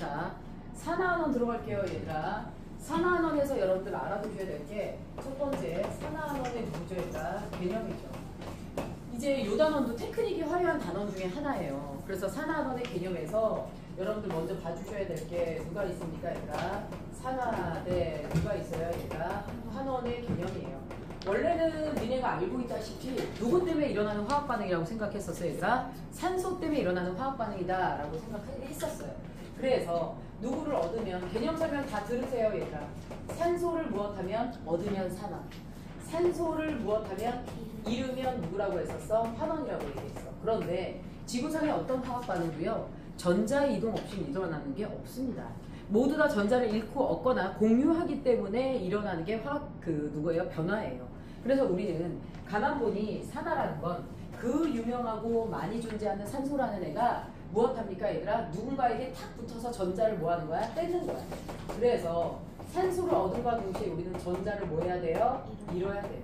자, 산화환원 들어갈게요, 얘들아. 산화환원에서 여러분들 알아두셔야 될 게 첫 번째, 산화환원의 구조가 개념이죠. 이제 요 단원도 테크닉이 화려한 단원 중에 하나예요. 그래서 산화환원의 개념에서 여러분들 먼저 봐주셔야 될 게 누가 있습니까, 얘들아? 산화대 누가 있어요, 얘들아? 환원의 개념이에요. 원래는 니네가 알고 있다시피 누구 때문에 일어나는 화학 반응이라고 생각했었어요, 얘들아? 산소 때문에 일어나는 화학 반응이다 라고 생각했었어요. 그래서 누구를 얻으면 개념 설명 다 들으세요, 얘들아. 산소를 무엇하면 얻으면 산화, 산소를 무엇하면 잃으면 누구라고 했었어? 환원이라고 얘기했어. 그런데 지구상에 어떤 화학 반응도요 전자 이동 없이 일어나는 게 없습니다. 모두 다 전자를 잃고 얻거나 공유하기 때문에 일어나는 게 화학 누구예요? 변화예요. 그래서 우리는 가만 보니 산화라는 건 그 유명하고 많이 존재하는 산소라는 애가 무엇합니까, 얘들아? 누군가에게 탁 붙어서 전자를 뭐 하는 거야? 뺏는 거야. 그래서 산소를 얻음과 동시에 우리는 전자를 뭐 해야 돼요? 잃어야 돼요.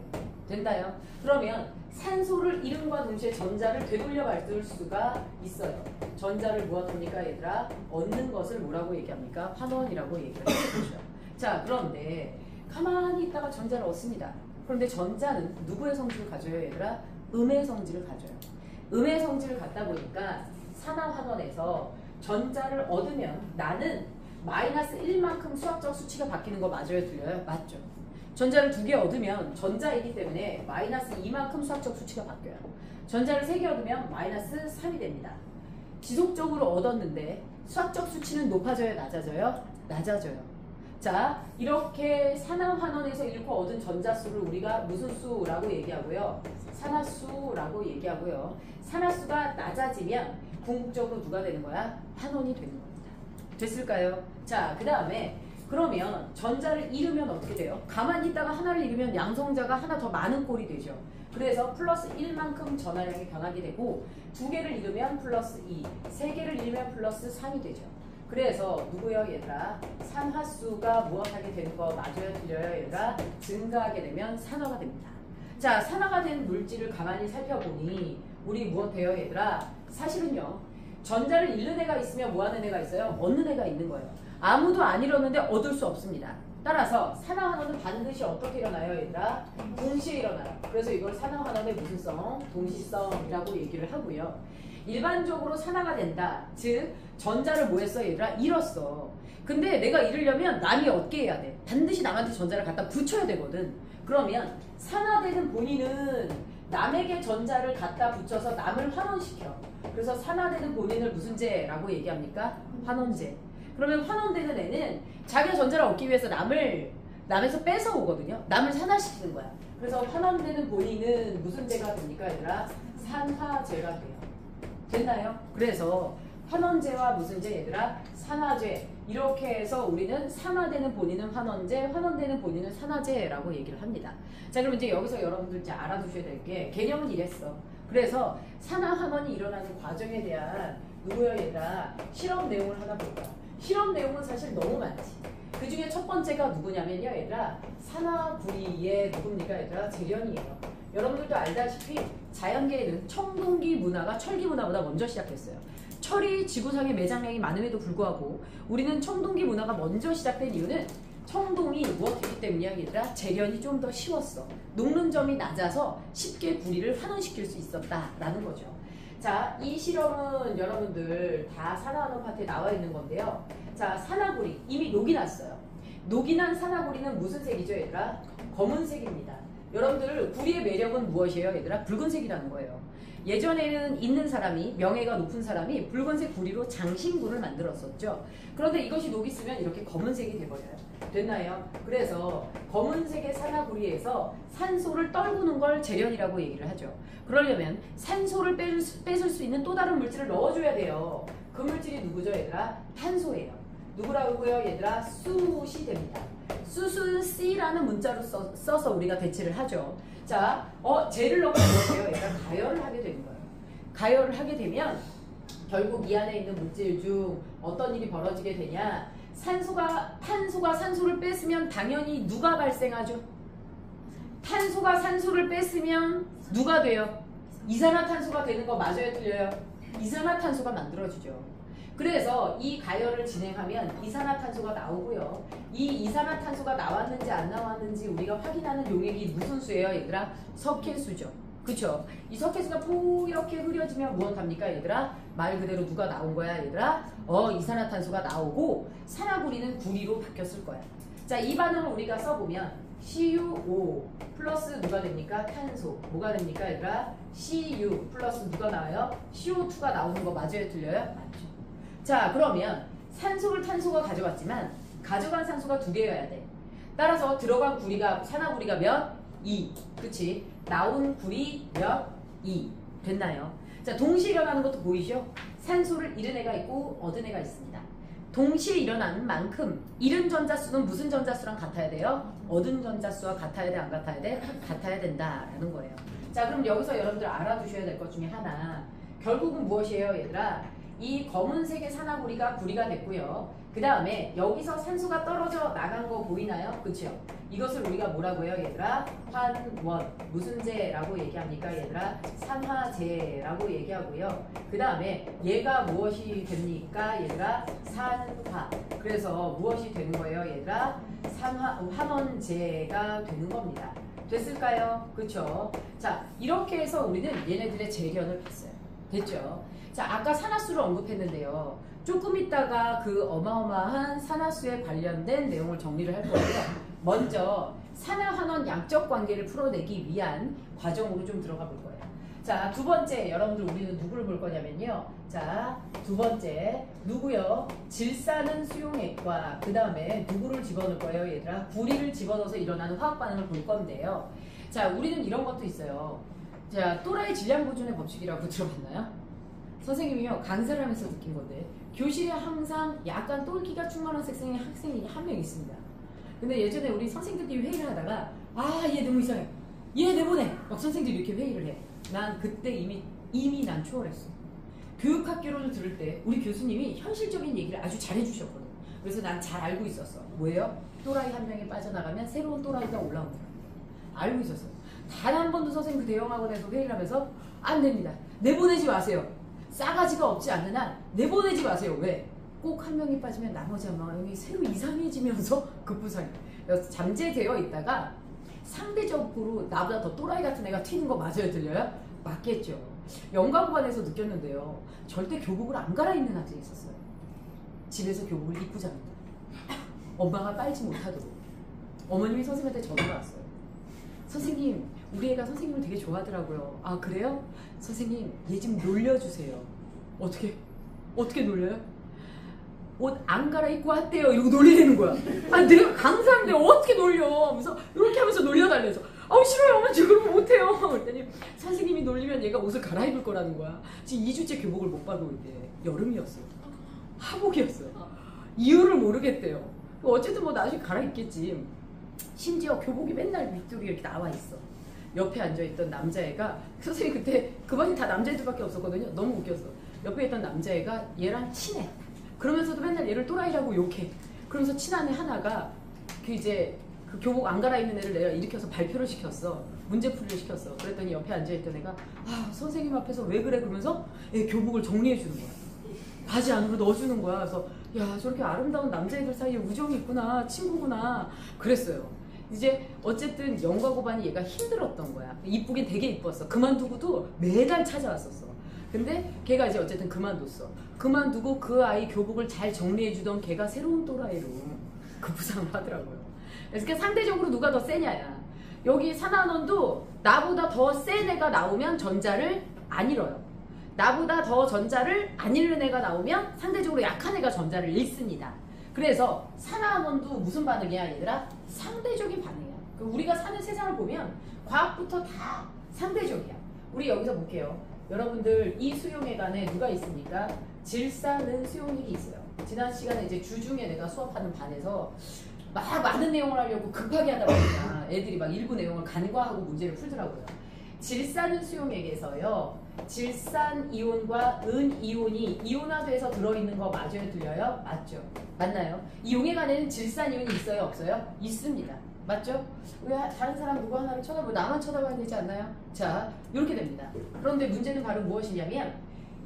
된다요? 그러면 산소를 잃음과 동시에 전자를 되돌려 받을 수가 있어요. 전자를 무엇합니까, 얘들아? 얻는 것을 뭐라고 얘기합니까? 환원이라고 얘기를 하죠. 자, 그런데 가만히 있다가 전자를 얻습니다. 그런데 전자는 누구의 성질을 가져요, 얘들아? 음의 성질을 가져요. 음의 성질을 갖다 보니까 산화환원에서 전자를 얻으면 나는 마이너스 1만큼 수학적 수치가 바뀌는 거 맞아요, 틀려요? 맞죠. 전자를 2개 얻으면 전자이기 때문에 마이너스 2만큼 수학적 수치가 바뀌어요. 전자를 3개 얻으면 마이너스 3이 됩니다. 지속적으로 얻었는데 수학적 수치는 높아져요, 낮아져요? 낮아져요. 자, 이렇게 산화환원에서 잃고 얻은 전자수를 우리가 무슨 수라고 얘기하고요? 산화수라고 얘기하고요. 산화수가 낮아지면 궁극적으로 누가 되는 거야? 환원이 되는 겁니다. 됐을까요? 자, 그 다음에 그러면 전자를 잃으면 어떻게 돼요? 가만히 있다가 하나를 잃으면 양성자가 하나 더 많은 꼴이 되죠. 그래서 플러스 1만큼 전하량이 변하게 되고 2개를 잃으면 플러스 2, 3개를 잃으면 플러스 3이 되죠. 그래서 누구요, 얘들아? 산화수가 무엇하게 되는 거 맞아요, 틀려요, 얘들아? 증가하게 되면 산화가 됩니다. 자, 산화가 된 물질을 가만히 살펴보니 우리 무엇해요, 얘들아? 사실은요, 전자를 잃는 애가 있으면 뭐하는 애가 있어요? 얻는 애가 있는 거예요. 아무도 안 잃었는데 얻을 수 없습니다. 따라서 산화환원은 반드시 어떻게 일어나요, 얘들아? 동시에 일어나요. 그래서 이걸 산화환원의 무슨 성? 동시성이라고 얘기를 하고요. 일반적으로 산화가 된다. 즉 전자를 뭐 했어, 얘들아? 잃었어. 근데 내가 잃으려면 남이 얻게 해야 돼. 반드시 남한테 전자를 갖다 붙여야 되거든. 그러면 산화되는 본인은 남에게 전자를 갖다 붙여서 남을 환원시켜. 그래서 산화되는 본인을 무슨 제라고 얘기합니까? 환원제. 그러면 환원되는 애는 자기가 전자를 얻기 위해서 남에서 뺏어 오거든요. 남을 산화시키는 거야. 그래서 환원되는 본인은 무슨 제가 됩니까, 얘들아? 산화제가 돼요. 됐나요? 그래서 환원제와 무슨 제, 얘들아? 산화제. 이렇게 해서 우리는 산화되는 본인은 환원제, 환원되는 본인은 산화제라고 얘기를 합니다. 자, 그럼 이제 여기서 여러분들 이제 알아두셔야 될 게 개념은 이랬어. 그래서 산화환원이 일어나는 과정에 대한 누구요, 얘들아? 실험 내용을 하나 볼까? 실험 내용은 사실 너무 많지. 그 중에 첫 번째가 누구냐면요, 얘들아. 산화구리의 누굽니까, 얘들아? 재련이에요. 여러분들도 알다시피 자연계에는 청동기 문화가 철기 문화보다 먼저 시작했어요. 철이 지구상에 매장량이 많음에도 불구하고 우리는 청동기 문화가 먼저 시작된 이유는 청동이 무엇이기 때문이야, 얘들아? 재련이 좀 더 쉬웠어. 녹는 점이 낮아서 쉽게 구리를 환원시킬 수 있었다라는 거죠. 자, 이 실험은 여러분들 다 산화환원 파트에 나와 있는 건데요. 자, 산화구리 이미 녹이 났어요. 녹이 난 산화구리는 무슨 색이죠, 얘들아? 검은색입니다. 여러분들 구리의 매력은 무엇이에요, 얘들아? 붉은색이라는 거예요. 예전에는 있는 사람이, 명예가 높은 사람이 붉은색 구리로 장신구를 만들었었죠. 그런데 이것이 녹이 쓰면 이렇게 검은색이 돼버려요. 됐나요? 그래서 검은색의 산화구리에서 산소를 떨구는 걸 재련이라고 얘기를 하죠. 그러려면 산소를 뺏을 수 있는 또 다른 물질을 넣어줘야 돼요. 그 물질이 누구죠, 얘들아? 탄소예요. 누구라고요, 얘들아? 숯이 됩니다. 숯은 C라는 문자로 써서 우리가 대체를 하죠. 자, 젤을 넣으면 뭐예요? 얘가 가열을 하게 되는 거예요. 가열을 하게 되면 결국 이 안에 있는 물질 중 어떤 일이 벌어지게 되냐? 탄소가 산소를 뺏으면 당연히 누가 발생하죠? 탄소가 산소를 뺏으면 누가 돼요? 이산화탄소가 되는 거 맞아요, 틀려요? 이산화탄소가 만들어지죠. 그래서 이 가열을 진행하면 이산화탄소가 나오고요. 이 이산화탄소가 나왔는지 안 나왔는지 우리가 확인하는 용액이 무슨 수예요, 얘들아? 석회수죠. 그쵸? 이 석회수가 이렇게 흐려지면 무엇합니까, 얘들아? 말 그대로 누가 나온 거야, 얘들아? 이산화탄소가 나오고 산화구리는 구리로 바뀌었을 거야. 자, 이 반응을 우리가 써보면 CuO 플러스 누가 됩니까? 탄소. 뭐가 됩니까, 얘들아? Cu 플러스 누가 나와요? CO2가 나오는 거 맞아요, 틀려요? 맞죠. 자, 그러면 산소를 탄소가 가져갔지만 가져간 산소가 2개여야 돼. 따라서 들어간 구리가 산화구리가 몇? 2. 그치? 나온 구리 몇? 2. 됐나요? 자, 동시에 일어나는 것도 보이죠? 산소를 잃은 애가 있고 얻은 애가 있습니다. 동시에 일어나는 만큼 잃은 전자수는 무슨 전자수랑 같아야 돼요? 얻은 전자수와 같아야 돼, 안 같아야 돼? 같아야 된다라는 거예요. 자, 그럼 여기서 여러분들 알아두셔야 될 것 중에 하나. 결국은 무엇이에요, 얘들아? 이 검은색의 산화구리가 구리가 됐고요. 그 다음에 여기서 산소가 떨어져 나간 거 보이나요? 그쵸? 이것을 우리가 뭐라고 해요, 얘들아? 환원. 무슨 재라고 얘기합니까, 얘들아? 산화제라고 얘기하고요. 그 다음에 얘가 무엇이 됩니까, 얘들아? 산화. 그래서 무엇이 되는 거예요, 얘들아? 환원제가 되는 겁니다. 됐을까요? 그쵸? 자, 이렇게 해서 우리는 얘네들의 재견을 봤어요. 됐죠? 자, 아까 산화수를 언급했는데요. 조금 있다가 그 어마어마한 산화수에 관련된 내용을 정리를 할 거고요. 먼저 산화환원 양적 관계를 풀어내기 위한 과정으로 좀 들어가 볼 거예요. 자, 두 번째, 여러분들 우리는 누구를 볼 거냐면요. 자, 두 번째, 누구요? 질산은 수용액과 그 다음에 누구를 집어넣을 거예요, 얘들아? 구리를 집어넣어서 일어나는 화학 반응을 볼 건데요. 자, 우리는 이런 것도 있어요. 자, 또라이 질량 보존의 법칙이라고 들어봤나요? 선생님이요, 강사를 하면서 느낀 건데 교실에 항상 약간 똘끼가 충만한 학생이 한 명 있습니다. 근데 예전에 우리 선생님들끼리 회의를 하다가 얘 너무 이상해, 얘 내보내, 막 선생님들이 이렇게 회의를 해. 난 그때 이미 난 초월했어. 교육학개론을 들을 때 우리 교수님이 현실적인 얘기를 아주 잘 해주셨거든. 그래서 난 잘 알고 있었어. 뭐예요? 또라이 한 명이 빠져나가면 새로운 또라이가 올라온다. 알고 있었어. 단 한 번도 선생님 그 대형학원에서 회의를 하면서 안 됩니다, 내보내지 마세요, 싸가지가 없지 않는 한 내보내지 마세요. 왜? 꼭 한 명이 빠지면 나머지 한 명이 새로 이상해지면서 급부상이 잠재되어 있다가 상대적으로 나보다 더 또라이 같은 애가 튀는 거 맞아요, 들려요? 맞겠죠. 연가고반에서 느꼈는데요. 절대 교복을 안 갈아입는 학생이 있었어요. 집에서 교복을 입고 잡니다. 엄마가 빨지 못하도록. 어머님이 선생님한테 전화가 왔어요. 선생님, 우리 애가 선생님을 되게 좋아하더라고요. 아, 그래요? 선생님, 얘 좀 놀려주세요. 어떻게 놀려요? 옷 안 갈아입고 왔대요. 이러고 놀리는 거야. 아니, 내가 강사인데 어떻게 놀려? 하면서 이렇게 하면서 놀려달래서 싫어요, 어머니, 저 그런 거 못해요. 그랬더니 선생님이 놀리면 얘가 옷을 갈아입을 거라는 거야. 지금 2주째 교복을 못 받고 있대. 여름이었어요. 하복이었어요. 이유를 모르겠대요. 어쨌든 뭐 나중에 갈아입겠지. 심지어 교복이 맨날 밑돌이 이렇게 나와 있어. 옆에 앉아있던 남자애가, 선생님 그때 그 반이 다 남자애들밖에 없었거든요. 너무 웃겼어. 옆에 있던 남자애가 얘랑 친해. 그러면서도 맨날 얘를 또라이라고 욕해. 그러면서 친한 애 하나가 그 교복 안 갈아입는 애를 내가 일으켜서 발표를 시켰어. 문제풀이를 시켰어. 그랬더니 옆에 앉아있던 애가 선생님 앞에서 왜 그래? 그러면서 얘 교복을 정리해주는 거야. 바지 안으로 넣어주는 거야. 그래서 야, 저렇게 아름다운 남자애들 사이에 우정이 있구나, 친구구나, 그랬어요. 이제 어쨌든 연가고반이 얘가 힘들었던 거야. 이쁘긴 되게 이뻤어. 그만두고도 매달 찾아왔었어. 근데 걔가 이제 어쨌든 그만뒀어. 그만두고 그 아이 교복을 잘 정리해주던 걔가 새로운 또라이로 급부상을 하더라고요. 그래서 상대적으로 누가 더 세냐야. 여기 산화원도 나보다 더 센 애가 나오면 전자를 안 잃어요. 나보다 더 전자를 안 잃는 애가 나오면 상대적으로 약한 애가 전자를 잃습니다. 그래서 산화원도 무슨 반응이야, 얘들아? 상대적인 반응이야. 우리가 사는 세상을 보면 과학부터 다 상대적이야. 우리 여기서 볼게요. 여러분들 이 수용액 안에 누가 있습니까? 질산은 수용액이 있어요. 지난 시간에 이제 주중에 내가 수업하는 반에서 막 많은 내용을 하려고 급하게 하다 보니까 애들이 막 일부 내용을 간과하고 문제를 풀더라고요. 질산은 수용액에서요, 질산 이온과 은 이온이 이온화돼서 들어있는 거 맞아요, 들려요? 맞죠? 맞나요? 이 용액 안에는 질산 이온이 있어요, 없어요? 있습니다. 맞죠? 왜 다른 사람 누구 하나를 쳐다보고 나만 쳐다봐야 되지 않나요? 자, 이렇게 됩니다. 그런데 문제는 바로 무엇이냐면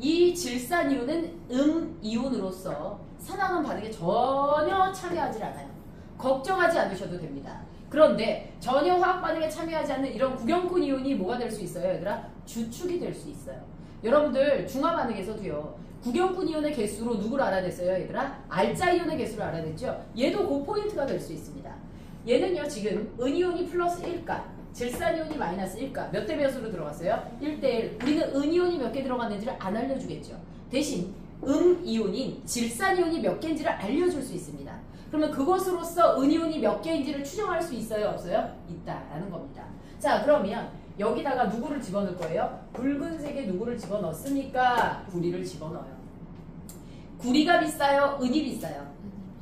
이 질산이온은 이온으로서 산화환원 반응에 전혀 참여하지 않아요. 걱정하지 않으셔도 됩니다. 그런데 전혀 화학 반응에 참여하지 않는 이런 구경꾼 이온이 뭐가 될 수 있어요, 얘들아? 주축이 될 수 있어요. 여러분들 중화 반응에서도요. 구경꾼 이온의 개수로 누구를 알아냈어요, 얘들아? 알자 이온의 개수를 알아냈죠. 얘도 그 포인트가 될 수 있습니다. 얘는요, 지금 은이온이 플러스 1가, 질산이온이 마이너스 1가, 몇 대 몇으로 들어갔어요? 1대1. 우리는 은이온이 몇 개 들어갔는지를 안 알려주겠죠. 대신 이온인 질산이온이 몇 개인지를 알려줄 수 있습니다. 그러면 그것으로서 은이온이 몇 개인지를 추정할 수 있어요, 없어요? 있다라는 겁니다. 자, 그러면 여기다가 누구를 집어넣을 거예요? 붉은색에 누구를 집어넣습니까? 구리를 집어넣어요. 구리가 비싸요? 은이 비싸요?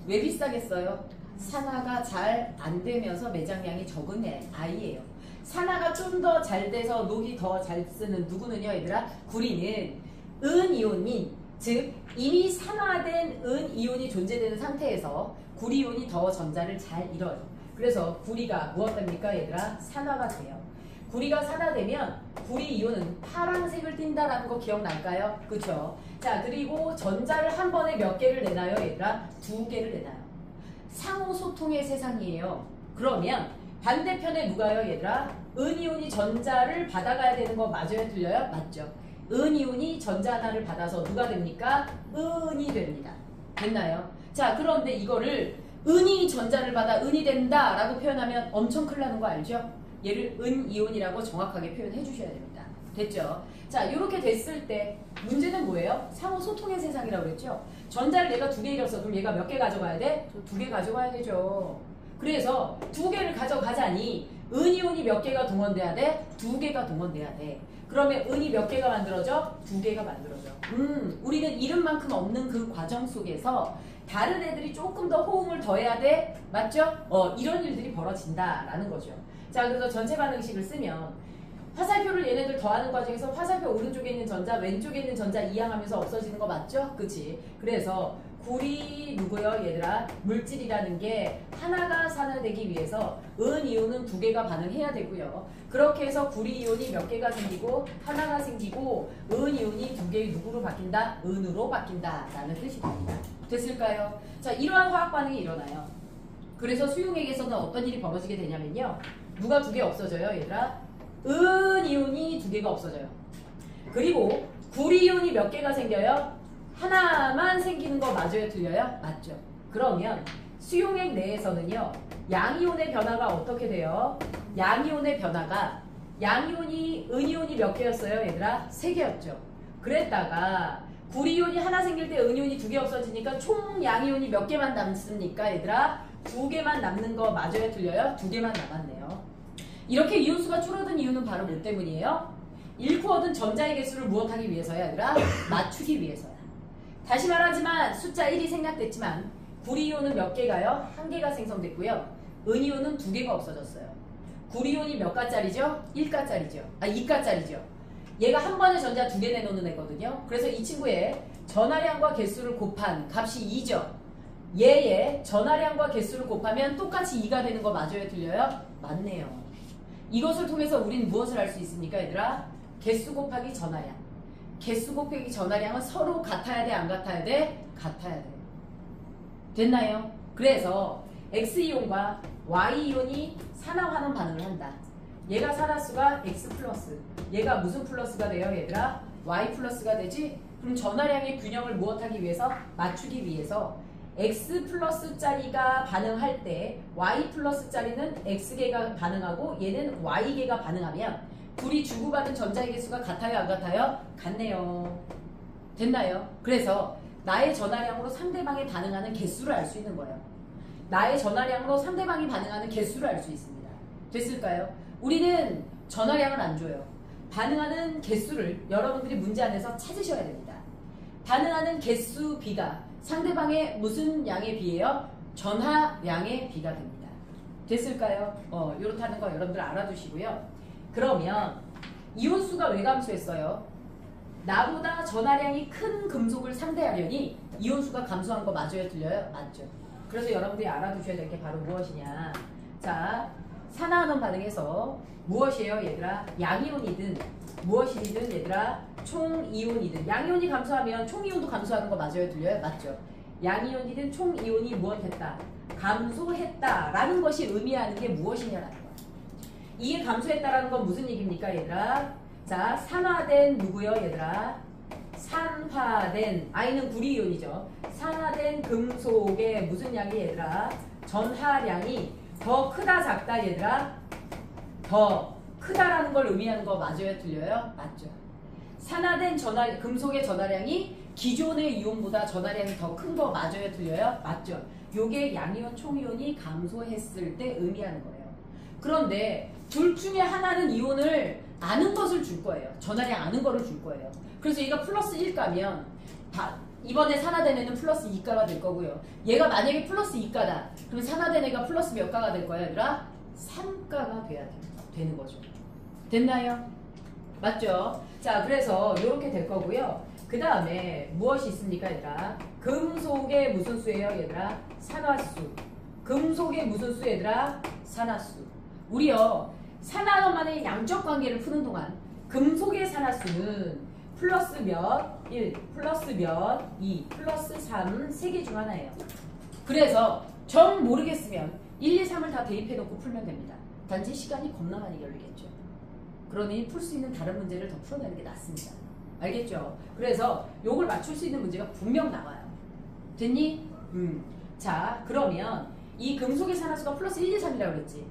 왜 비싸겠어요? 산화가 잘 안 되면서 매장량이 적은 아이예요. 산화가 좀 더 잘 돼서 녹이 더 잘 쓰는 누구는요, 얘들아? 구리는 은이온인, 즉 이미 산화된 은이온이 존재되는 상태에서 구리이온이 더 전자를 잘 잃어요. 그래서 구리가 무엇됩니까, 얘들아? 산화가 돼요. 구리가 산화되면 구리이온은 파란색을 띈다라는 거 기억날까요? 그쵸? 자, 그리고 전자를 한 번에 몇 개를 내나요, 얘들아? 2개를 내나요. 상호소통의 세상이에요. 그러면 반대편에 누가요, 얘들아? 은이온이 전자를 받아가야 되는 거 맞아요, 틀려요? 맞죠? 은이온이 전자 하나를 받아서 누가 됩니까? 은이 됩니다. 됐나요? 자, 그런데 이거를 은이 전자를 받아 은이 된다 라고 표현하면 엄청 큰일 나는 거 알죠? 얘를 은이온이라고 정확하게 표현해 주셔야 됩니다. 됐죠? 자, 이렇게 됐을 때 문제는 뭐예요? 상호 소통의 세상이라고 그랬죠? 전자를 내가 2개 잃었어. 그럼 얘가 몇 개 가져가야 돼? 2개 가져가야 되죠. 그래서 2개를 가져가자니 은이온이 몇 개가 동원돼야 돼? 2개가 동원돼야 돼. 그러면 은이 몇 개가 만들어져? 2개가 만들어져. 우리는 이름만큼 없는 그 과정 속에서 다른 애들이 조금 더 호응을 더해야 돼? 맞죠? 이런 일들이 벌어진다라는 거죠. 자, 그래서 전체 반응식을 쓰면 화살표를 얘네들 더하는 과정에서 화살표 오른쪽에 있는 전자, 왼쪽에 있는 전자 이항하면서 없어지는 거 맞죠? 그치? 그래서 구리 누구요, 얘들아? 물질이라는 게 하나가 산화되기 위해서 은이온은 2개가 반응해야 되고요. 그렇게 해서 구리이온이 몇 개가 생기고 하나가 생기고 은이온이 2개의 누구로 바뀐다? 은으로 바뀐다 라는 뜻이 됩니다. 됐을까요? 자, 이러한 화학 반응이 일어나요. 그래서 수용액에서는 어떤 일이 벌어지게 되냐면요. 누가 2개 없어져요, 얘들아? 은이온이 2개가 없어져요. 그리고 구리이온이 몇 개가 생겨요? 하나만 생기는 거 맞아요, 틀려요? 맞죠. 그러면 수용액 내에서는요, 양이온의 변화가 어떻게 돼요? 양이온의 변화가 양이온이 은이온이 몇 개였어요, 얘들아? 3개였죠. 그랬다가 구리이온이 하나 생길 때 은이온이 2개 없어지니까 총 양이온이 몇 개만 남습니까, 얘들아? 2개만 남는 거 맞아요, 틀려요? 2개만 남았네요. 이렇게 이온수가 줄어든 이유는 바로 뭐 때문이에요? 잃고 얻은 전자의 개수를 무엇하기 위해서야, 얘들아? 맞추기 위해서야. 다시 말하지만 숫자 1이 생략됐지만 구리이온은 몇 개가요? 1개가 생성됐고요. 은이온은 2개가 없어졌어요. 구리이온이 몇 가짜리죠? 1가짜리죠. 2가짜리죠. 얘가 한 번에 전자 2개 내놓는 애거든요. 그래서 이 친구의 전하량과 개수를 곱한 값이 2죠. 얘의 전하량과 개수를 곱하면 똑같이 2가 되는 거 맞아요, 틀려요? 맞네요. 이것을 통해서 우린 무엇을 할 수 있습니까, 얘들아? 개수 곱하기 전하량. 개수 곱하기 전하량은 서로 같아야 돼, 안 같아야 돼? 같아야 돼. 됐나요? 그래서 X이온과 Y이온이 산화환원 반응을 한다. 얘가 산화수가 X 플러스, 얘가 무슨 플러스가 돼요, 얘들아? Y 플러스가 되지? 그럼 전하량의 균형을 무엇하기 위해서? 맞추기 위해서 X 플러스짜리가 반응할 때 Y 플러스짜리는 X개가 반응하고 얘는 Y개가 반응하면 둘이 주고받은 전자의 개수가 같아요, 안 같아요? 같네요. 됐나요? 그래서 나의 전하량으로 상대방이 반응하는 개수를 알 수 있는 거예요. 나의 전하량으로 상대방이 반응하는 개수를 알 수 있습니다. 됐을까요? 우리는 전하량을 안 줘요. 반응하는 개수를 여러분들이 문제 안에서 찾으셔야 됩니다. 반응하는 개수 B가 상대방의 무슨 양에 비해요? 전하량에 비가 됩니다. 됐을까요? 이렇다는 거 여러분들 알아두시고요. 그러면 이온수가 왜 감소했어요? 나보다 전하량이 큰 금속을 상대하려니 이온수가 감소한 거 맞아요, 틀려요? 맞죠. 그래서 여러분들이 알아두셔야 될 게 바로 무엇이냐. 자, 산화환원 반응에서 무엇이에요, 얘들아? 양이온이든 무엇이든 얘들아 총이온이든 양이온이 감소하면 총이온도 감소하는 거 맞아요? 들려요? 맞죠? 양이온이든 총이온이 무엇했다? 감소했다라는 것이 의미하는 게 무엇이냐라는 거야. 이게 감소했다라는 건 무슨 얘기입니까 얘들아? 자, 산화된 누구요 얘들아? 산화된 I는 구리이온이죠. 산화된 금속의 무슨 양이 얘들아? 전하량이 더 크다 작다 얘들아? 더 크다라는 걸 의미하는 거 맞아요? 틀려요? 맞죠. 산화된 금속의 전하량이 기존의 이온보다 전하량이 더 큰 거 맞아요? 틀려요? 맞죠. 요게 양이온 총이온이 감소했을 때 의미하는 거예요. 그런데 둘 중에 하나는 이온을 아는 것을 줄 거예요. 전하량 아는 거를 줄 거예요. 그래서 얘가 플러스 1가면 이번에 산화된 애는 플러스 2가가 될 거고요. 얘가 만약에 플러스 2가다. 그럼 산화된 애가 플러스 몇 가가 될 거야 얘들아? 3가가 돼야 되는 거죠. 됐나요? 맞죠? 자, 그래서 이렇게 될 거고요. 그 다음에 무엇이 있습니까 얘들아? 금속의 무슨 수예요 얘들아? 산화수. 금속의 무슨 수 얘들아? 산화수. 우리요 산화만의 양적 관계를 푸는 동안 금속의 산화수는 플러스 몇? 1, 플러스 몇? 2, 플러스 3 세 개 중 하나예요. 그래서 정 모르겠으면 1, 2, 3을 다 대입해놓고 풀면 됩니다. 단지 시간이 겁나 많이 걸리겠죠. 그러니 풀 수 있는 다른 문제를 더 풀어내는 게 낫습니다. 알겠죠? 그래서 요걸 맞출 수 있는 문제가 분명 나와요. 됐니? 자, 그러면 이 금속의 산화수가 플러스 1, 2, 3이라고 그랬지.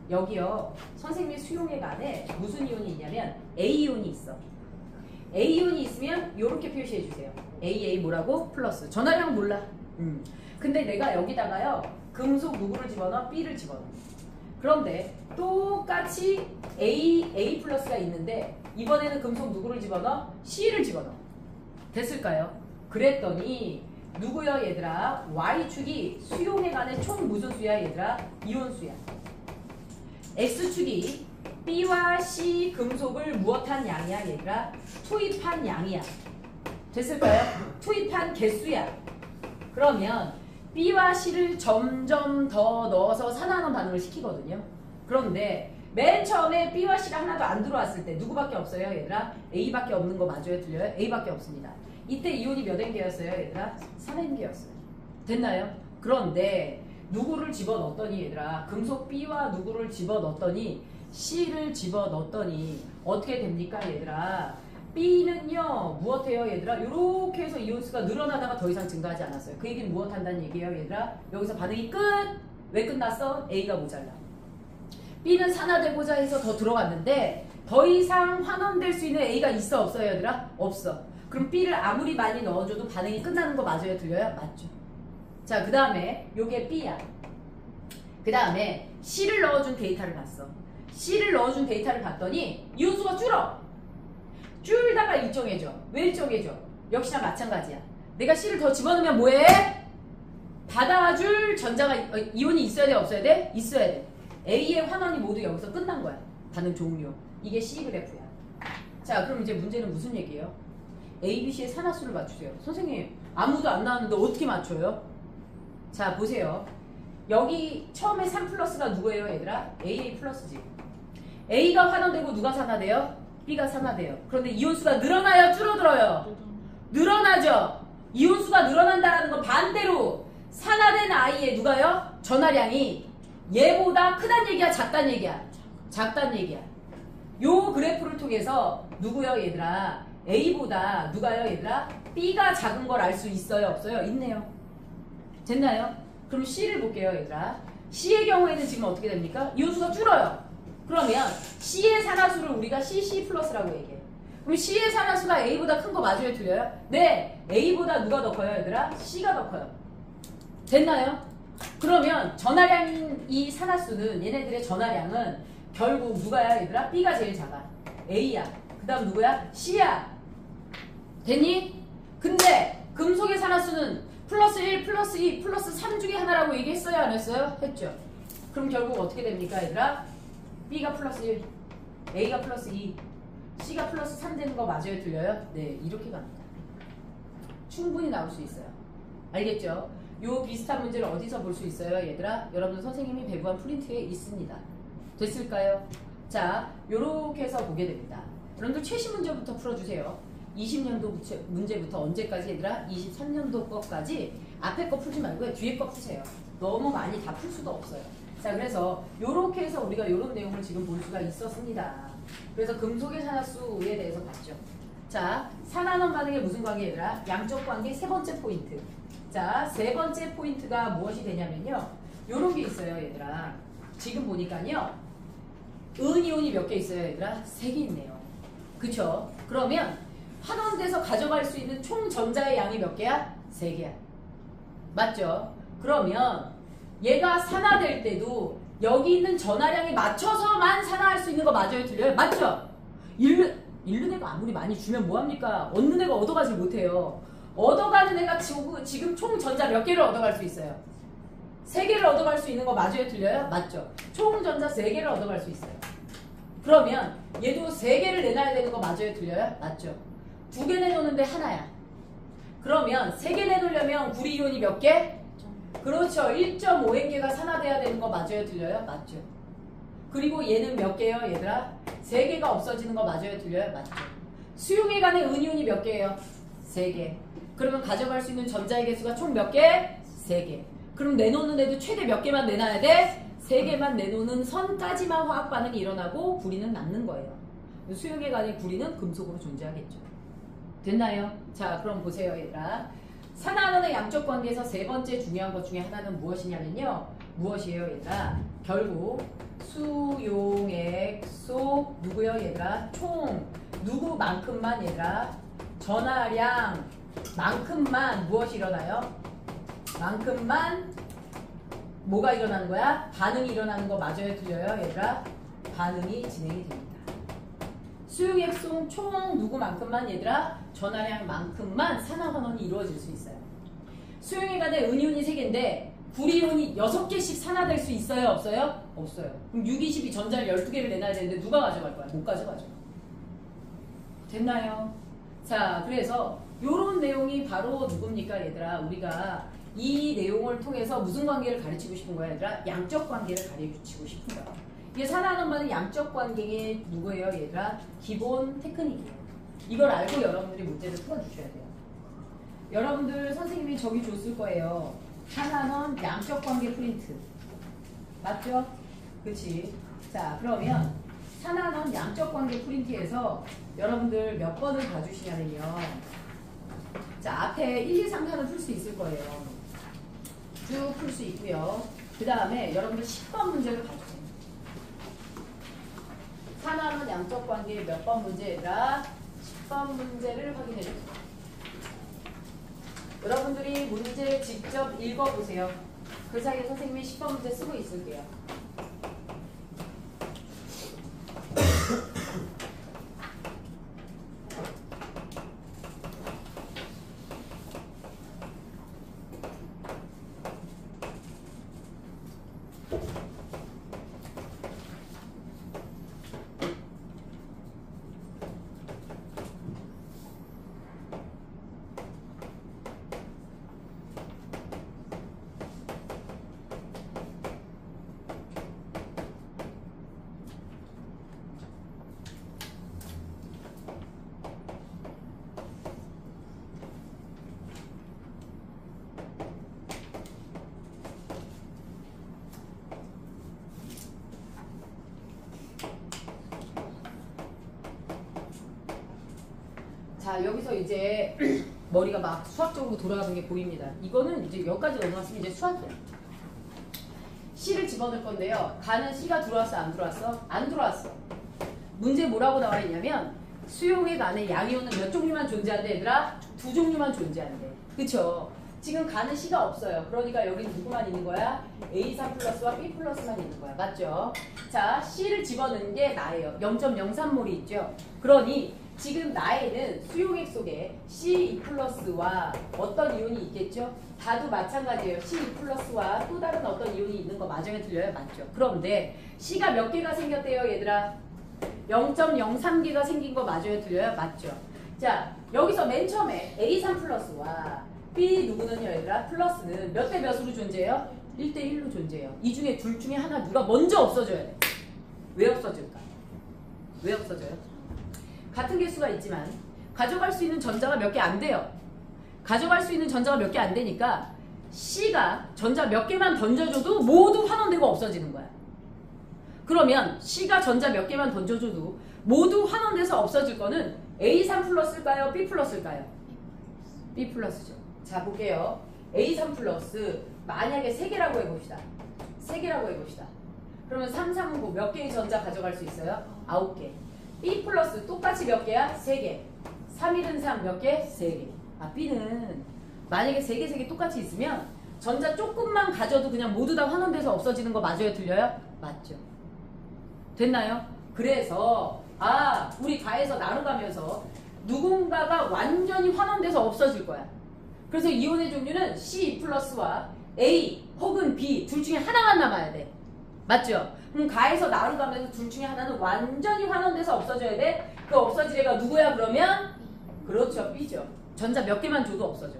여기요 선생님의 수용액 안에 무슨 이온이 있냐면 A이온이 있어. A이온이 있으면 이렇게 표시해 주세요. AA 뭐라고? 플러스. 전하량은 몰라. 근데 내가 여기다가요 금속 누구를 집어넣어? B를 집어넣어. 그런데 똑같이 A 플러스가 있는데 이번에는 금속 누구를 집어넣어? C를 집어넣어. 됐을까요? 그랬더니 누구요 얘들아? Y축이 수용액 안에 총 무슨 수야 얘들아? 이온수야. X축이 B와 C 금속을 무엇한 양이야 얘들아? 투입한 양이야. 됐을까요? 투입한 개수야. 그러면 B와 C를 점점 더 넣어서 산화하는 반응을 시키거든요. 그런데 맨 처음에 B와 C가 하나도 안 들어왔을 때 누구밖에 없어요 얘들아? A밖에 없는 거 맞아요? 틀려요? A밖에 없습니다. 이때 이온이 몇 N개였어요 얘들아? 3N개였어요. 됐나요? 그런데 누구를 집어넣었더니 얘들아 금속 B와 누구를 집어넣었더니 C를 집어넣었더니 어떻게 됩니까 얘들아? B는요 무엇해요 얘들아? 이렇게 해서 이온수가 늘어나다가 더 이상 증가하지 않았어요. 그 얘기는 무엇 한다는 얘기예요 얘들아? 여기서 반응이 끝! 왜 끝났어? A가 모자라. B는 산화되고자 해서 더 들어갔는데 더 이상 환원될 수 있는 A가 있어 없어요 얘들아? 없어. 그럼 B를 아무리 많이 넣어줘도 반응이 끝나는 거 맞아요? 들려요? 맞죠. 자, 그 다음에 요게 B야. 그 다음에 C를 넣어준 데이터를 봤어. C를 넣어준 데이터를 봤더니 이온수가 줄어. 줄다가 일정해져. 왜 일정해져? 역시나 마찬가지야. 내가 C를 더 집어넣으면 뭐해? 받아줄 전자가 이온이 있어야 돼 없어야 돼? 있어야 돼. A의 환원이 모두 여기서 끝난 거야. 반응 종료. 이게 C 그래프야. 자, 그럼 이제 문제는 무슨 얘기예요? A, B, C의 산화수를 맞추세요. 선생님 아무도 안 나왔는데 어떻게 맞춰요? 자, 보세요. 여기 처음에 3 플러스가 누구예요 얘들아? AA 플러스지. A가 환원되고 누가 산화돼요? B가 산화돼요. 그런데 이온수가 늘어나요? 줄어들어요? 늘어나죠. 이온수가 늘어난다는 건 반대로 산화된 I의 누가요? 전하량이 얘보다 크단 얘기야? 작단 얘기야? 작단 얘기야. 요 그래프를 통해서 누구요 얘들아? A보다 누가요 얘들아? B가 작은 걸 알 수 있어요? 없어요? 있네요. 됐나요? 그럼 C를 볼게요 얘들아. C의 경우에는 지금 어떻게 됩니까? 이온수가 줄어요. 그러면 C의 산화수를 우리가 CC 플러스라고 얘기해요. 그럼 C의 산화수가 A보다 큰 거 맞아요? 틀려요? 네. A보다 누가 더 커요 얘들아? C가 더 커요. 됐나요? 그러면 전하량인 이 산화수는 얘네들의 전하량은 결국 누가야 얘들아? B가 제일 작아. A야. 그 다음 누구야? C야. 됐니? 근데 금속의 산화수는 플러스 1, 플러스 2, 플러스 3 중에 하나라고 얘기했어요? 안 했어요? 했죠. 그럼 결국 어떻게 됩니까 얘들아? B가 플러스 1, A가 플러스 2, C가 플러스 3 되는 거 맞아요? 들려요? 네, 이렇게 갑니다. 충분히 나올 수 있어요. 알겠죠? 요 비슷한 문제를 어디서 볼 수 있어요 얘들아? 여러분 선생님이 배부한 프린트에 있습니다. 됐을까요? 자, 요렇게 해서 보게 됩니다. 여러분들 최신 문제부터 풀어주세요. 20년도 문제부터 언제까지 얘들아? 23년도 거까지 앞에 거 풀지 말고요. 뒤에 거 푸세요. 너무 많이 다 풀 수도 없어요. 자, 그래서 요렇게 해서 우리가 요런 내용을 지금 볼 수가 있었습니다. 그래서 금속의 산화수에 대해서 봤죠. 자, 산화원 반응의 무슨 관계 얘들아? 양적 관계 세 번째 포인트. 자, 세 번째 포인트가 무엇이 되냐면요. 요런 게 있어요, 얘들아. 지금 보니까요. 은이온이 몇 개 있어요, 얘들아? 3개 있네요. 그쵸? 그러면 환원돼서 가져갈 수 있는 총 전자의 양이 몇 개야? 3개야. 맞죠? 그러면 얘가 산화될 때도 여기 있는 전하량에 맞춰서만 산화할 수 있는 거 맞아요? 틀려요? 맞죠? 잃는 애가 아무리 많이 주면 뭐합니까? 얻는 애가 얻어가지 못해요. 얻어가는 애가 지금 총 전자 몇 개를 얻어갈 수 있어요? 3개를 얻어갈 수 있는 거 맞아요? 틀려요? 맞죠? 총 전자 3개를 얻어갈 수 있어요. 그러면 얘도 3개를 내놔야 되는 거 맞아요? 틀려요? 맞죠? 2개 내놓는데 하나야. 그러면 3개 내놓으려면 구리이온이 몇 개? 그렇죠. 1.5N개가 산화돼야 되는 거 맞아요? 틀려요? 맞죠? 그리고 얘는 몇 개예요? 얘들아? 3개가 없어지는 거 맞아요? 틀려요? 맞죠? 수용에 관한 은이온이 몇 개예요? 3개. 그러면 가져갈 수 있는 전자의 개수가 총 몇 개? 3개. 그럼 내놓는 애도 최대 몇 개만 내놔야 돼? 3개만 내놓는 선까지만 화학 반응이 일어나고 구리는 남는 거예요. 수용에 관한 구리는 금속으로 존재하겠죠. 됐나요? 자, 그럼 보세요, 얘들아. 산화원의 양적 관계에서 세 번째 중요한 것 중에 하나는 무엇이냐면요. 무엇이에요, 얘들아? 결국 수용액소 누구요, 얘들아? 총 누구만큼만, 얘들아? 전하량만큼만 무엇이 일어나요? 만큼만 뭐가 일어나는 거야? 반응이 일어나는 거 맞아요, 틀려요, 얘들아? 반응이 진행이 됩니다. 수용액소 총 누구만큼만, 얘들아? 전하량만큼만 산화환원이 이루어질 수 있어요. 수용에 관한 은이온이 3개인데 구리이온이 6개씩 산화될 수 있어요? 없어요? 없어요. 그럼 6, 22 전자를 12개를 내놔야 되는데 누가 가져갈 거야? 못 가져가죠. 됐나요? 자, 그래서 요런 내용이 바로 누굽니까, 얘들아? 우리가 이 내용을 통해서 무슨 관계를 가르치고 싶은 거야, 얘들아? 양적 관계를 가르치고 싶은 거야. 이게 산화환원만은 양적 관계의 누구예요, 얘들아? 기본 테크닉이에요. 이걸 알고 여러분들이 문제를 풀어주셔야 돼요. 여러분들 선생님이 저기 줬을 거예요. 산화환원 양적 관계 프린트. 맞죠? 그치? 자, 그러면 산화환원 양적 관계 프린트에서 여러분들 몇 번을 봐주시냐면요. 자, 앞에 1, 2, 3편은 풀 수 있을 거예요. 쭉 풀 수 있고요. 그 다음에 여러분들 10번 문제를 봐주세요. 산화환원 양적 관계 몇 번 문제라 10번 문제를 확인해주세요. 여러분들이 문제 직접 읽어보세요. 그 사이에 선생님이 10번 문제 쓰고 있을게요. 자, 여기서 이제 머리가 막 수학적으로 돌아가는 게 보입니다. 이거는 이제 여기까지 넘어갔으면 이제 수학이야. C를 집어넣을 건데요. 가는 C가 들어왔어, 안 들어왔어? 안 들어왔어. 문제 뭐라고 나와 있냐면 수용액 안에 양이온은 몇 종류만 존재한대, 얘들아? 2종류만 존재한대. 그쵸? 지금 가는 C가 없어요. 그러니까 여기 누구만 있는 거야? A3 플러스와 B 플러스만 있는 거야. 맞죠? 자, C를 집어넣는 게 나예요. 0.03몰이 있죠? 그러니 지금 나에는 수용액 속에 C2 플러스와 어떤 이온이 있겠죠? 다도 마찬가지예요. C2 플러스와 또 다른 어떤 이온이 있는 거 맞아요? 틀려요? 맞죠? 그런데 C가 몇 개가 생겼대요, 얘들아? 0.03개가 생긴 거 맞아요? 틀려요? 맞죠? 자, 여기서 맨 처음에 A3 플러스와 B 누구는요, 얘들아? 플러스는 몇 대 몇으로 존재해요? 1대1로 존재해요. 이 중에 둘 중에 하나 누가 먼저 없어져야 돼. 왜 없어질까? 왜 없어져요? 같은 개수가 있지만 가져갈 수 있는 전자가 몇 개 안 돼요. 가져갈 수 있는 전자가 몇 개 안 되니까 C가 전자 몇 개만 던져줘도 모두 환원되고 없어지는 거야. 그러면 C가 전자 몇 개만 던져줘도 모두 환원돼서 없어질 거는 A3 플러스일까요? B 플러스일까요? B 플러스죠. 자, 볼게요. A3 플러스 만약에 3개라고 해봅시다. 3개라고 해봅시다. 그러면 3, 3은 뭐 몇 개의 전자 가져갈 수 있어요? 9개. B 플러스 똑같이 몇 개야? 3개. 3, 1은 3 몇 개? 3개. 아, B는 만약에 3개, 3개 똑같이 있으면 전자 조금만 가져도 그냥 모두 다 환원돼서 없어지는 거 맞아요? 틀려요? 맞죠. 됐나요? 그래서 우리 가에서 나눠가면서 누군가가 완전히 환원돼서 없어질 거야. 그래서 이온의 종류는 C 플러스와 A 혹은 B 둘 중에 하나만 남아야 돼. 맞죠? 그럼 가에서 나눠가면서 둘 중에 하나는 완전히 환원돼서 없어져야 돼. 그 없어질 애가 누구야 그러면? 그렇죠. B죠. 전자 몇 개만 줘도 없어져.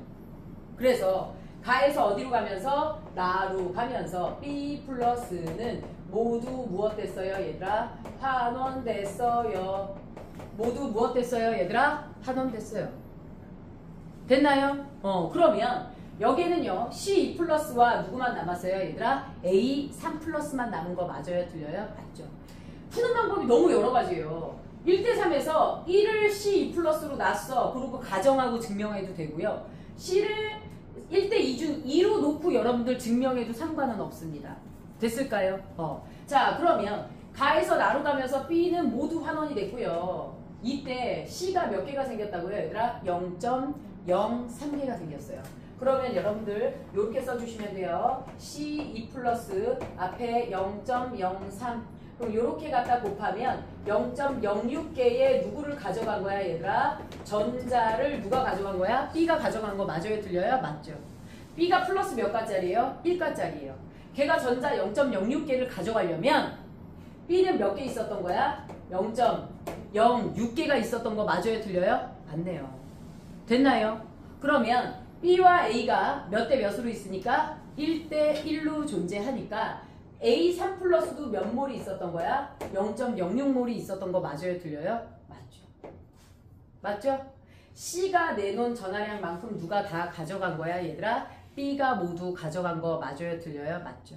그래서 가에서 어디로 가면서? 나로 가면서 B 플러스는 모두 무엇 됐어요 얘들아? 환원됐어요. 모두 무엇 됐어요 얘들아? 환원됐어요. 됐나요? 그러면 여기에는요 C2 플러스와 누구만 남았어요 얘들아? A3 플러스만 남은 거 맞아요? 틀려요? 맞죠. 푸는 방법이 너무 여러 가지예요. 1대3에서 1을 C2 플러스로 놨어. 그리고 가정하고 증명해도 되고요. C를 1대2 중 2로 놓고 여러분들 증명해도 상관은 없습니다. 됐을까요? 자, 그러면 가에서 나로 가면서 B는 모두 환원이 됐고요. 이때 C가 몇 개가 생겼다고요 얘들아? 0.03개가 생겼어요. 그러면 여러분들 이렇게 써주시면 돼요. C2 플러스 앞에 0.03 그럼 이렇게 갖다 곱하면 0.06개의 누구를 가져간 거야 얘들아? 전자를 누가 가져간 거야? B가 가져간 거 맞아요? 틀려요? 맞죠. B가 플러스 몇 가짜리예요? 1가짜리예요. 걔가 전자 0.06개를 가져가려면 B는 몇 개 있었던 거야? 0.06개가 있었던 거 맞아요? 틀려요? 맞네요. 됐나요? 그러면 B와 A가 몇 대 몇으로 있으니까 1대 1로 존재하니까 A3 플러스도 몇 몰이 있었던 거야? 0.06몰이 있었던 거 맞아요? 틀려요? 맞죠. 맞죠? C가 내놓은 전하량만큼 누가 다 가져간 거야 얘들아? B가 모두 가져간 거 맞아요? 틀려요? 맞죠.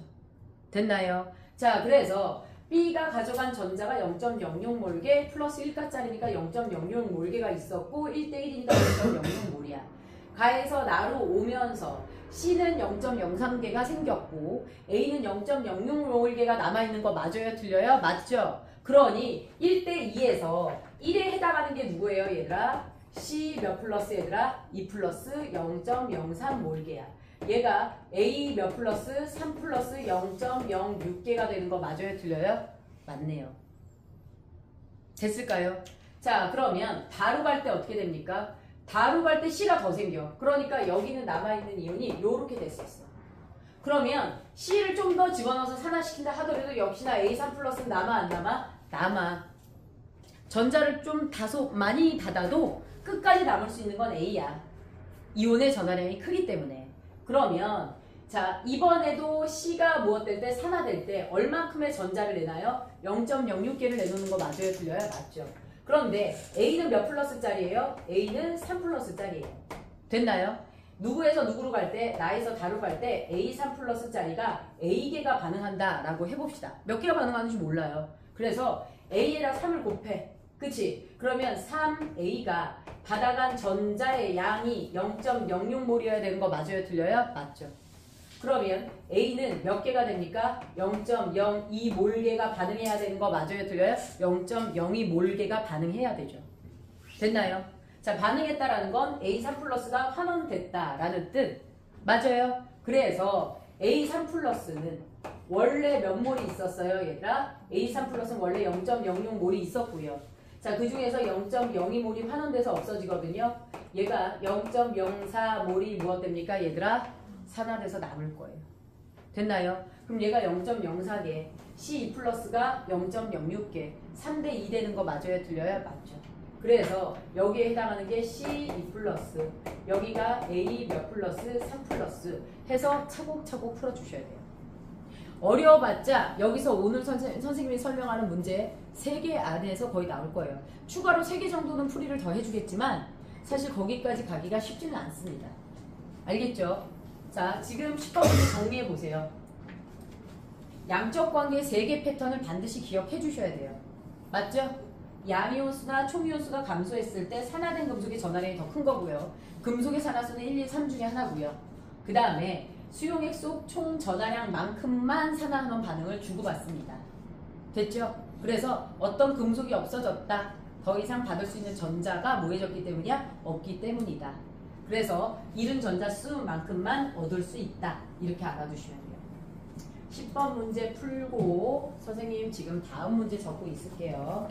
됐나요? 자, 그래서 B가 가져간 전자가 0.06몰개 플러스 1가짜리니까 0.06몰개가 있었고 1대1이니까 0.06몰이야. 가에서 나로 오면서 C는 0.03개가 생겼고 A는 0.06몰개가 남아있는 거 맞아요? 틀려요? 맞죠? 그러니 1대2에서 1에 해당하는 게 누구예요 얘들아? C 몇 플러스 얘들아? 2 플러스 0.03몰개야. 얘가 A 몇 플러스 3 플러스 0.06개가 되는 거 맞아요? 틀려요? 맞네요. 됐을까요? 자, 그러면 다로 갈 때 어떻게 됩니까? 다로 갈 때 C가 더 생겨. 그러니까 여기는 남아있는 이온이 이렇게 됐었어. 그러면 C를 좀 더 집어넣어서 산화시킨다 하더라도 역시나 A3 플러스는 남아 안 남아? 남아. 전자를 좀 다소 많이 닫아도 끝까지 남을 수 있는 건 A야. 이온의 전하량이 크기 때문에. 그러면 자, 이번에도 C가 무엇 될 때? 산화될 때 얼만큼의 전자를 내나요? 0.06개를 내놓는 거 맞아요? 틀려요? 맞죠. 그런데 A는 몇 플러스짜리예요? A는 3 플러스짜리예요. 됐나요? 누구에서 누구로 갈 때? 나에서 다로 갈 때 A3 플러스짜리가 A개가 반응한다 라고 해봅시다. 몇 개가 반응하는지 몰라요. 그래서 A랑 3을 곱해. 그치? 그러면 3A가 받아간 전자의 양이 0.06몰이어야 되는 거 맞아요? 틀려요? 맞죠. 그러면 A는 몇 개가 됩니까? 0.02몰개가 반응해야 되는 거 맞아요? 틀려요? 0.02몰개가 반응해야 되죠. 됐나요? 자, 반응했다라는 건 A3 플러스가 환원됐다라는 뜻. 맞아요? 그래서 A3 플러스는 원래 몇 몰이 있었어요, 얘들아? A3 플러스는 원래 0.06몰이 있었고요. 자, 그 중에서 0.02몰이 환원돼서 없어지거든요. 얘가 0.04몰이 무엇 됩니까, 얘들아? 산화돼서 남을 거예요. 됐나요? 그럼 얘가 0.04개, C2 플러스가 0.06개, 3대2 되는 거 맞아요? 틀려요? 맞죠. 그래서 여기에 해당하는 게 C2 플러스, 여기가 A 몇 플러스, 3 플러스 해서 차곡차곡 풀어주셔야 돼요. 어려워봤자 여기서 오늘 선생님이 설명하는 문제 3개 안에서 거의 나올 거예요. 추가로 3개 정도는 풀이를 더 해주겠지만 사실 거기까지 가기가 쉽지는 않습니다. 알겠죠? 자, 지금 10번 문제 정리해보세요. 양적 관계 3개 패턴을 반드시 기억해 주셔야 돼요. 맞죠? 양이온수나 총이온수가 감소했을 때 산화된 금속의 전하량이 더 큰 거고요. 금속의 산화수는 1, 2, 3 중에 하나고요. 그 다음에 수용액 속 총 전하량만큼만 산화한원 반응을 주고받습니다. 됐죠? 그래서 어떤 금속이 없어졌다. 더 이상 받을 수 있는 전자가 뭐해졌기 때문이야? 없기 때문이다. 그래서 잃은 전자 수만큼만 얻을 수 있다. 이렇게 알아두시면 돼요. 10번 문제 풀고 선생님 지금 다음 문제 적고 있을게요.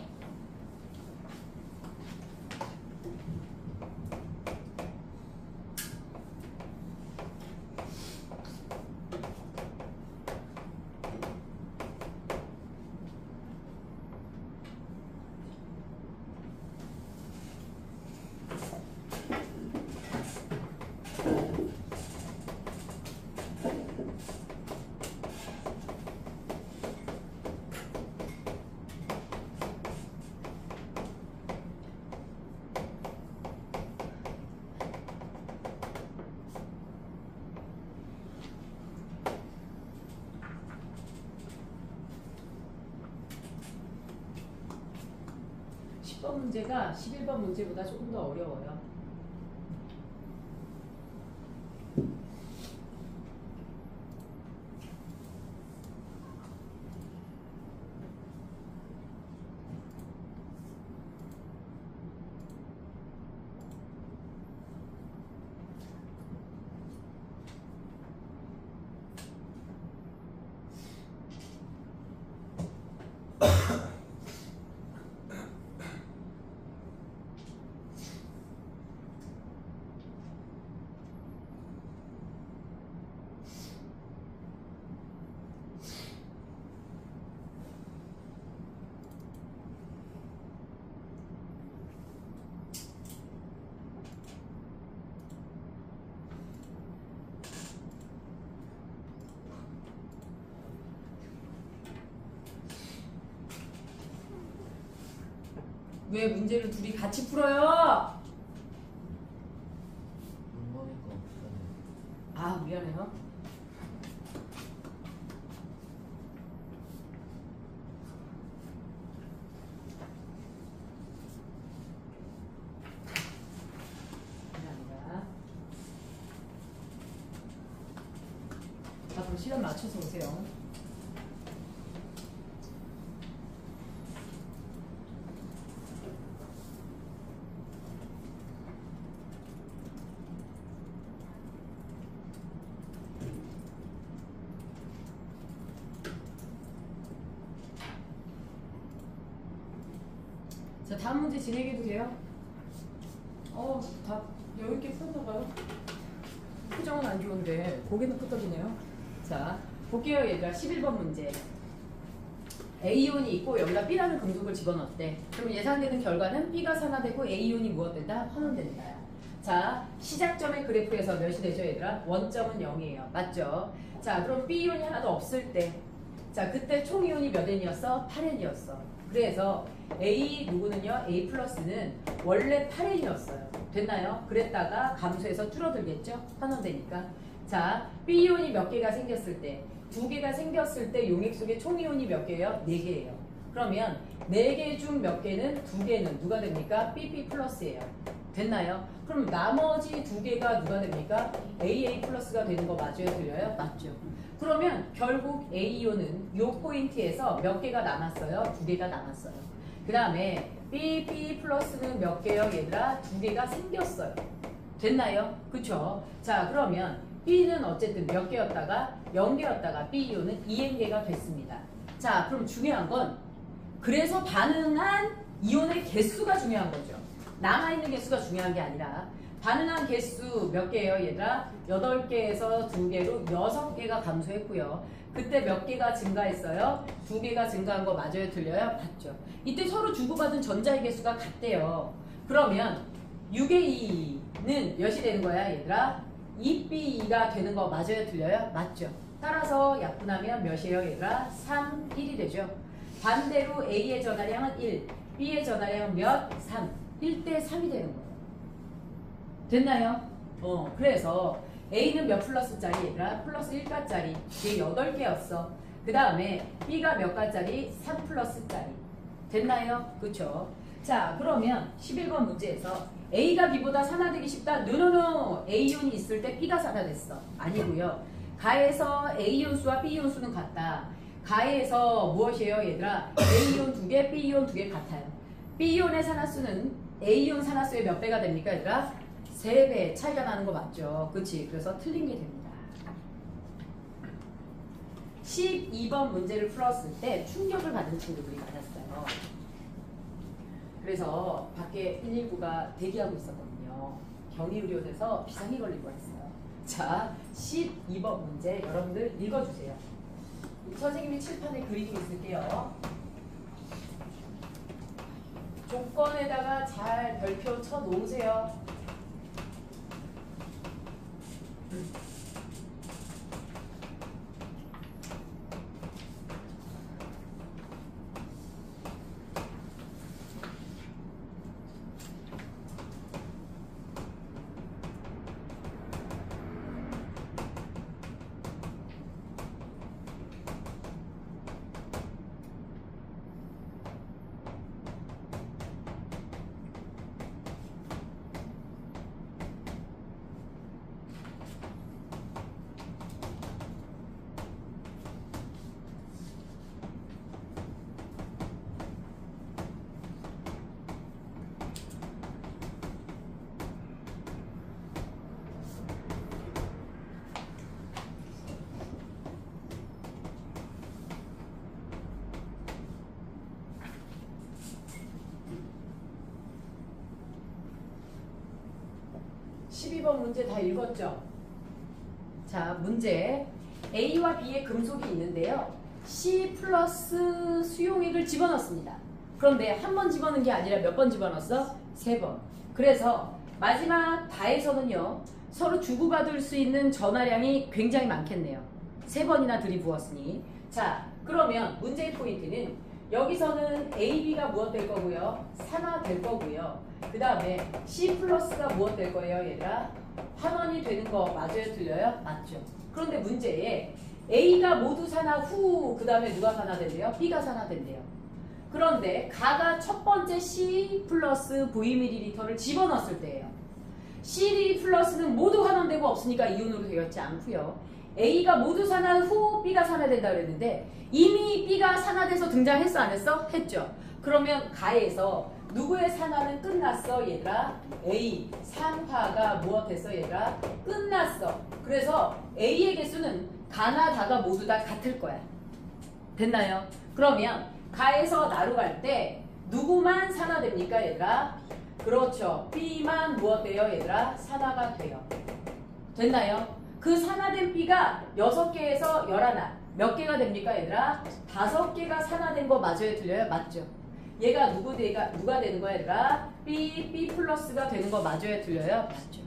문제가 11번 문제보다 조금 더 어려워요. 왜 문제를 둘이 같이 풀어요? 아, 미안해요. 미안합니다. 앞으로 시간 맞춰서 오세요. 자, 다음 문제 진행해도 돼요? 다 여유있게 풀었나봐요. 표정은 안 좋은데 고개는 끄덕이네요. 자, 볼게요 얘들아. 11번 문제. A이온이 있고 여기다 B라는 금속을 집어넣었대. 그럼 예상되는 결과는 B가 산화되고 A이온이 무엇된다? 환원된다. 자, 시작점의 그래프에서 몇이 되죠 얘들아? 원점은 0이에요. 맞죠? 자, 그럼 B이온이 하나도 없을 때, 자, 그때 총이온이 몇 N이었어? 8N이었어. 그래서 A 누구는요? A 플러스는 원래 8N이었어요. 됐나요? 그랬다가 감소해서 줄어들겠죠? 환원되니까. 자, B이온이 몇 개가 생겼을 때, 2개가 생겼을 때 용액 속에 총이온이 몇 개예요? 4개예요. 그러면 4개 중 몇 개는 2개는 누가 됩니까? BP 플러스예요. 됐나요? 그럼 나머지 2개가 누가 됩니까? AA 플러스가 되는 거 맞아요? 틀려요? 맞죠. 그러면 결국 A이온은 이 포인트에서 몇 개가 남았어요? 2개가 남았어요. 그 다음에 BP 플러스는 몇 개요? 얘들아 2개가 생겼어요. 됐나요? 그쵸? 자, 그러면 B는 어쨌든 몇 개였다가 0개였다가 B이온은 2N개가 됐습니다. 자, 그럼 중요한 건 그래서 반응한 이온의 개수가 중요한 거죠. 남아있는 개수가 중요한 게 아니라 반응한 개수 몇 개예요 얘들아? 8개에서 2개로 6개가 감소했고요. 그때 몇 개가 증가했어요? 2개가 증가한 거 맞아요? 틀려요? 맞죠. 이때 서로 주고받은 전자의 개수가 같대요. 그러면 6A2는 몇이 되는 거야 얘들아? 2B2가 되는 거 맞아요? 틀려요? 맞죠. 따라서 약분하면 몇이에요 얘들아? 3, 1이 되죠. 반대로 A의 전하량은 1, B의 전하량은 몇? 3. 1대 3이 되는 거예요. 됐나요? 그래서 A는 몇 플러스짜리 얘들아? 플러스 1가짜리. 이게 8개였어. 그 다음에 B가 몇 가짜리? 3 플러스짜리. 됐나요? 그쵸? 자, 그러면 11번 문제에서 A가 B보다 산화되기 쉽다. 노노노. A이온이 있을 때 B가 산화됐어. 아니고요. 가에서 A이온 수와 B이온 수는 같다. 가에서 무엇이에요 얘들아? A이온 2개, B이온 2개 같아요. B이온의 산화수는 A이온 산화수의 몇 배가 됩니까 얘들아? 3배 차이가 나는 거 맞죠? 그치? 그래서 틀린 게 됩니다. 12번 문제를 풀었을 때 충격을 받은 친구들이 많았어요. 그래서 밖에 119가 대기하고 있었거든요. 경위의료돼서 비상이 걸리고 했어요. 자, 12번 문제 여러분들 읽어주세요. 선생님이 칠판에 그리고 있을게요. 조건에다가 잘 별표 쳐 놓으세요. (12번) 문제 다 읽었죠? 자, 문제 A와 B의 금속이 있는데요. C 플러스 수용액을 집어넣습니다. 그런데 한 번 집어넣은 게 아니라 몇 번 집어넣었어? 3번. 그래서 마지막 다에서는요. 서로 주고받을 수 있는 전하량이 굉장히 많겠네요. 3번이나 들이부었으니. 자, 그러면 문제의 포인트는 여기서는 A, B가 무엇 될 거고요? 산화 될 거고요. 그 다음에 C 플러스가 무엇 될 거예요 얘들아? 환원이 되는 거 맞아요 틀려요? 맞죠. 그런데 문제에 A가 모두 산화 후 그 다음에 누가 산화된대요? B가 산화된대요. 그런데 가가 첫 번째 C 플러스 Vml를 집어넣었을 때예요. C 플러스는 모두 환원되고 없으니까 이온으로 되었지 않고요. A가 모두 산화 후 B가 산화된다 그랬는데 이미 B가 산화돼서 등장했어 안 했어? 했죠. 그러면 가에서 누구의 산화는 끝났어 얘들아? A 상파가 무엇했어 얘들아? 끝났어. 그래서 A의 개수는 가나 다가 모두 다 같을 거야. 됐나요? 그러면 가에서 나로 갈 때 누구만 산화됩니까 얘들아? 그렇죠. B만 무엇 돼요 얘들아? 산화가 돼요. 됐나요? 그 산화된 B가 6개에서 11. 몇 개가 됩니까 얘들아? 5개가 산화된 거 맞아요 틀려요? 맞죠. 얘가 누가 되는 거야 얘들아? B 플러스가 되는 거 맞아요 틀려요? 맞죠.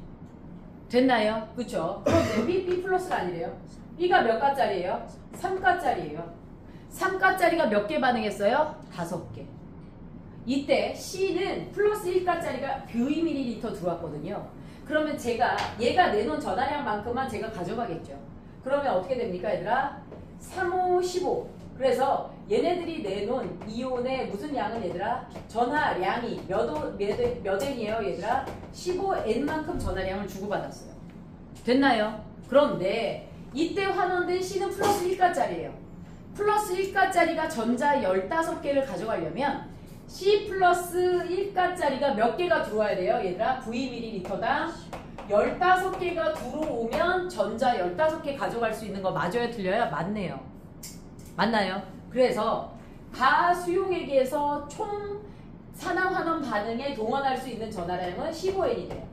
됐나요? 그쵸? 그런데 B 플러스가 아니래요. B가 몇 가짜리예요? 3가짜리예요. 3가짜리가 몇 개 반응했어요? 5개. 이때 C는 플러스 1가짜리가 2ml 들어왔거든요. 그러면 얘가 내놓은 전하량만큼만 제가 가져가겠죠. 그러면 어떻게 됩니까 얘들아? 3, 5, 15. 그래서 얘네들이 내놓은 이온의 무슨 양은 얘들아? 전하량이 몇 N이에요 얘들아? 15N만큼 전하량을 주고받았어요. 됐나요? 그런데 이때 환원된 C는 플러스 1가짜리예요. 플러스 1가짜리가 전자 15개를 가져가려면 C 플러스 1가짜리가 몇 개가 들어와야 돼요 얘들아? 9ml당 15개가 들어오면 전자 15개 가져갈 수 있는 거 맞아요 틀려요? 맞네요. 맞나요? 그래서 가 수용액에서 총 산화환원 반응에 동원할 수 있는 전하량은 15N이 돼요.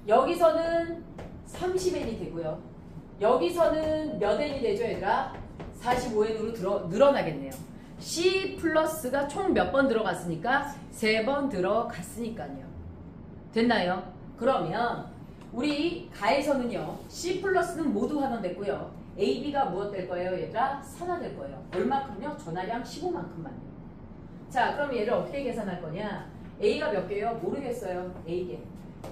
여기서는 30N이 되고요. 여기서는 몇 N이 되죠 얘들아? 45N으로 늘어나겠네요. C 플러스가 총 몇 번 들어갔으니까? 3번 들어갔으니까요. 됐나요? 그러면 우리 가에서는요. C 플러스는 모두 환원됐고요. AB가 무엇 될 거예요, 얘들아? 산화 될 거예요. 얼마큼요? 전하량 15만큼만요. 자, 그럼 얘를 어떻게 계산할 거냐? A가 몇 개요? 모르겠어요. A개.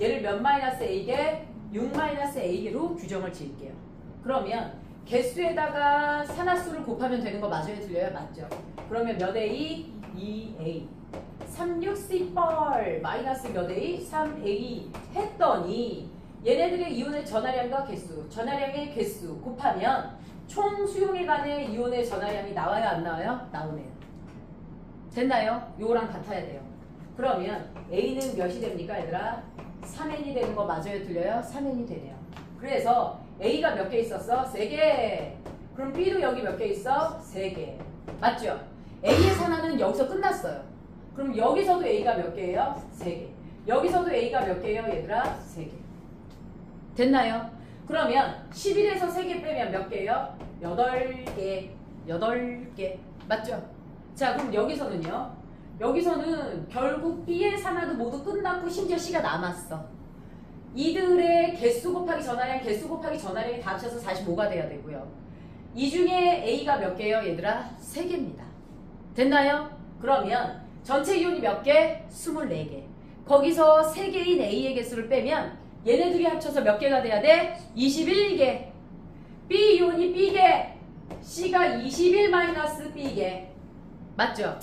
얘를 몇 마이너스 A개? 6 마이너스 A개로 규정을 지을게요. 그러면 개수에다가 산화수를 곱하면 되는 거 맞아요? 틀려요? 맞죠? 그러면 몇 A? 2A. 3, 6, 18 마이너스 몇 A? 3A 했더니 얘네들의 이온의 전하량과 개수, 전하량의 개수 곱하면 총 수용에 관해 이온의 전하량이 나와요? 안 나와요? 나오네요. 됐나요? 요거랑 같아야 돼요. 그러면 A는 몇이 됩니까, 얘들아? 3N이 되는 거 맞아요? 틀려요? 3N이 되네요. 그래서 A가 몇 개 있었어? 3개. 그럼 B도 여기 몇 개 있어? 3개. 맞죠? A의 산화는 여기서 끝났어요. 그럼 여기서도 A가 몇 개예요? 3개. 여기서도 A가 몇 개예요, 얘들아? 3개. 됐나요? 그러면 11에서 3개 빼면 몇 개예요? 8개. 8개. 맞죠? 자, 그럼 여기서는요? 여기서는 결국 B의 산화도 모두 끝났고 심지어 C가 남았어. 이들의 개수 곱하기 전하량, 개수 곱하기 전하량이 다 합쳐서 45가 돼야 되고요. 이 중에 A가 몇 개예요, 얘들아? 3개입니다. 됐나요? 그러면 전체 이온이 몇 개? 24개. 거기서 3개인 A의 개수를 빼면 얘네들이 합쳐서 몇 개가 돼야 돼? 21개. B 이온이 B개. C가 21-B개. 맞죠?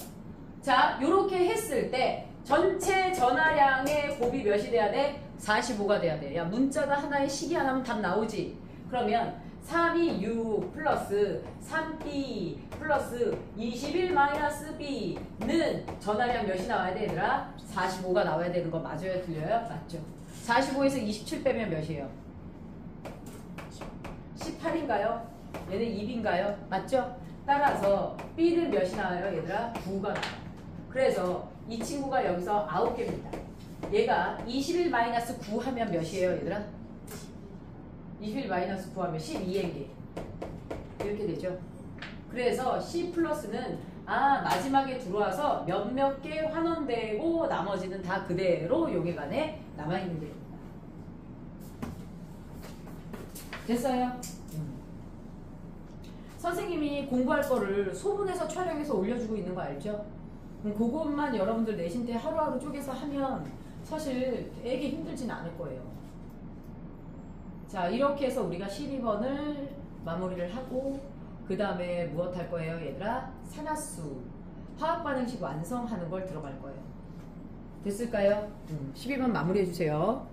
자, 요렇게 했을 때 전체 전하량의 곱이 몇이 돼야 돼? 45가 돼야 돼. 야, 문자가 하나에 식이 하나면 답 나오지? 그러면 326 플러스 3B 플러스 21-B는 전하량 몇이 나와야 돼, 얘들아? 45가 나와야 되는 거 맞아요? 틀려요? 맞죠? 45에서 27 빼면 몇이에요? 18인가요? 얘는 2인가요? 맞죠? 따라서 B는 몇이 나와요, 얘들아? 9가 나와요. 그래서 이 친구가 여기서 9개입니다. 얘가 21-9 하면 몇이에요, 얘들아? 21-9 하면 12N개. 이렇게 되죠. 그래서 C 플러스는 마지막에 들어와서 몇몇 개 환원되고 나머지는 다 그대로 용액 안에 남아있는 게 됩니다. 됐어요? 선생님이 공부할 거를 소분해서 촬영해서 올려주고 있는 거 알죠? 그것만 여러분들 내신 때 하루하루 쪼개서 하면 사실 되게 힘들진 않을 거예요. 자, 이렇게 해서 우리가 12번을 마무리를 하고 그 다음에 무엇 할 거예요, 얘들아? 산화수, 화학반응식 완성하는 걸 들어갈 거예요. 됐을까요? 12번 마무리해 주세요.